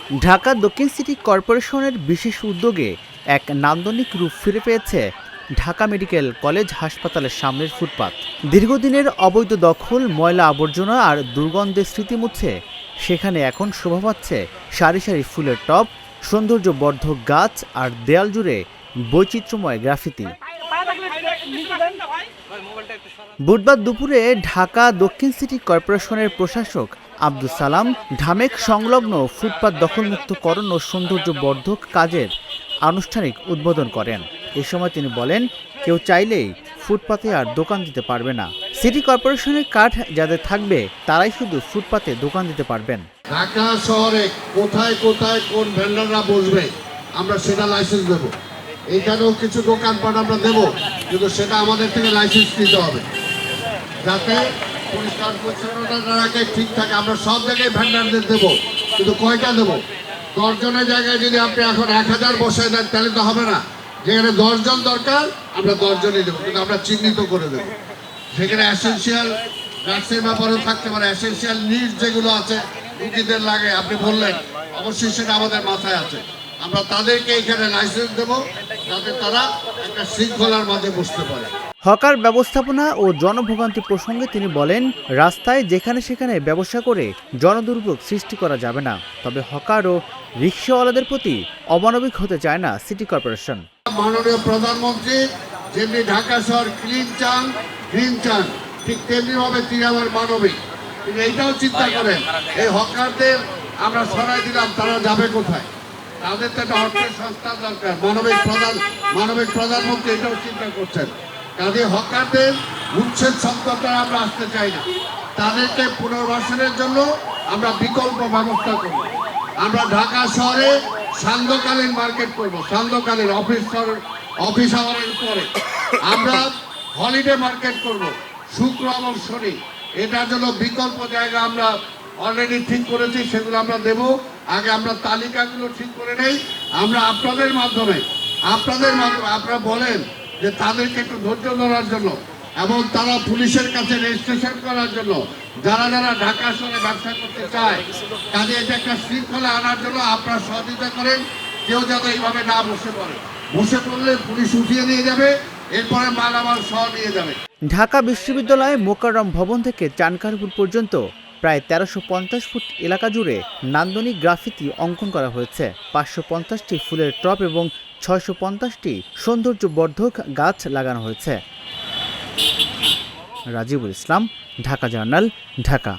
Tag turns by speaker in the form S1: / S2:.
S1: ঢাকা দক্ষিণ সিটি কর্পোরেশনের বিশেষ উদ্যোগে এক নান্দনিক রূপ ফিরে পেয়েছে ঢাকা মেডিকেল কলেজ হাসপাতালের সামনের ফুটপাত। দীর্ঘদিনের অবৈধ দখল, ময়লা আবর্জনা আর দুর্গন্ধের স্মৃতি মুছে সেখানে এখন শোভা পাচ্ছে সারি সারি ফুলের টব, সৌন্দর্যবর্ধক গাছ আর দেয়াল জুড়ে বৈচিত্র্যময় গ্রাফিতি। বুধবার দুপুরে ঢাকা দক্ষিণ সিটি কর্পোরেশনের প্রশাসক আব্দুস সালাম ঢামেক সংলগ্ন ফুটপাত দখলমুক্তকরণ ও সৌন্দর্যবর্ধক কাজের আনুষ্ঠানিক উদ্বোধন করেন। এ সময় তিনি বলেন, কেউ চাইলেই ফুটপাতে আর দোকান দিতে পারবে না। সিটি কর্পোরেশনের কার্ড যাদের থাকবে তারাই শুধু ফুটপাতে দোকান দিতে পারবেন।
S2: ঢাকা শহরে কোথায় কোথায় কোন ভেন্ডাররা বসবে আমরা সেটা লাইসেন্স দেব। এইখানেও কিছু দোকানপাট আমরা দেবো, কিন্তু সেটা আমাদের থেকে লাইসেন্স নিতে হবে, যাতে পরিষ্কার পরিচ্ছন্নতাটাকে ঠিক থাকে। আমরা সব জায়গায় ভেন্ডারদের দেবো, কিন্তু কয়টা দেবো? 10 জনের জায়গায় যদি আপনি এখন 1000 বসায় দেন তাহলে তো হবে না। যেখানে 10 জন দরকার আমরা 10 জনই দেবো, কিন্তু আমরা চিহ্নিত করে দেবো। সেখানে এসেন্সিয়াল ড্রাগসের ব্যাপারেও থাকতে পারে, এসেন্সিয়াল নিডস যেগুলো আছে রুগীদের লাগে, আপনি বললেন, অবশ্যই সেটা আমাদের মাথায় আছে। আমরা তাদেরকে এখানে লাইসেন্স দেবো, যাতে তারা একটা শৃঙ্খলার মাঝে বসতে পারে।
S1: হকার ব্যবস্থাপনা ও জনভোগান্তি প্রসঙ্গে তিনি বলেন, রাস্তায় যেখানে সেখানে ব্যবসা করে জনদুর্ভোগ সৃষ্টি করা যাবে না। তবে হকার ও রিকশাওয়ালাদের প্রতি অমানবিক হতে চায় না সিটি কর্পোরেশন।
S2: মাননীয় প্রধানমন্ত্রী যেমনি ঢাকা শহর ক্লিন চান, গ্রিন চান, ঠিক তেমনি ভাবে তিনি আমার মানবিক। কিন্তু এইটাও চিন্তা করেন, এই হকারদের আমরা সরাই দিলাম, তারা যাবে কোথায়? তাদের তো একটা অর্থের সংস্থান দরকার। মানবিক প্রধানমন্ত্রী এটাও চিন্তা করছেন। কাজে হকারদের উচ্ছেদ সংকটটা আমরা আসতে চাই না। তাদেরকে পুনর্বাসনের জন্য আমরা বিকল্প ব্যবস্থা করব। আমরা ঢাকা শহরে সান্ধ্যকালীন মার্কেট করব, সান্ধ্যকালীন অফিস আওয়ারের পরে আমরা হলিডে মার্কেট করব, শুক্র এবং শনি। এটার জন্য বিকল্প জায়গা আমরা অলরেডি ঠিক করেছি, সেগুলো আমরা দেব। আগে আমরা তালিকাগুলো ঠিক করে নেই। আমরা আপনাদের মাধ্যমে আপনারা বলেন যে তাদেরকে একটু ধৈর্য ধরার জন্য এবং তারা পুলিশের কাছে রেজিস্ট্রেশন করার জন্য, যারা যারা ঢাকা শহরে ব্যবসা করতে চায়, কাজে এটা একটা শৃঙ্খলা আনার জন্য আপনারা সহযোগিতা করেন। কেউ যাতে এইভাবে না বসে পড়লে পুলিশ উঠিয়ে নিয়ে যাবে, এরপরে মালামাল সহ নিয়ে যাবে।
S1: ঢাকা বিশ্ববিদ্যালয়ে মোকাররম ভবন থেকে চানখারপুল পর্যন্ত প্রায় 1350 ফুট এলাকা জুড়ে নান্দনিক গ্রাফিতি অঙ্কন করা হয়েছে। 550টি ফুলের টব এবং 650টি সৌন্দর্যবর্ধক গাছ লাগানো হয়েছে। রাজিবুল ইসলাম, ঢাকা জার্নাল, ঢাকা।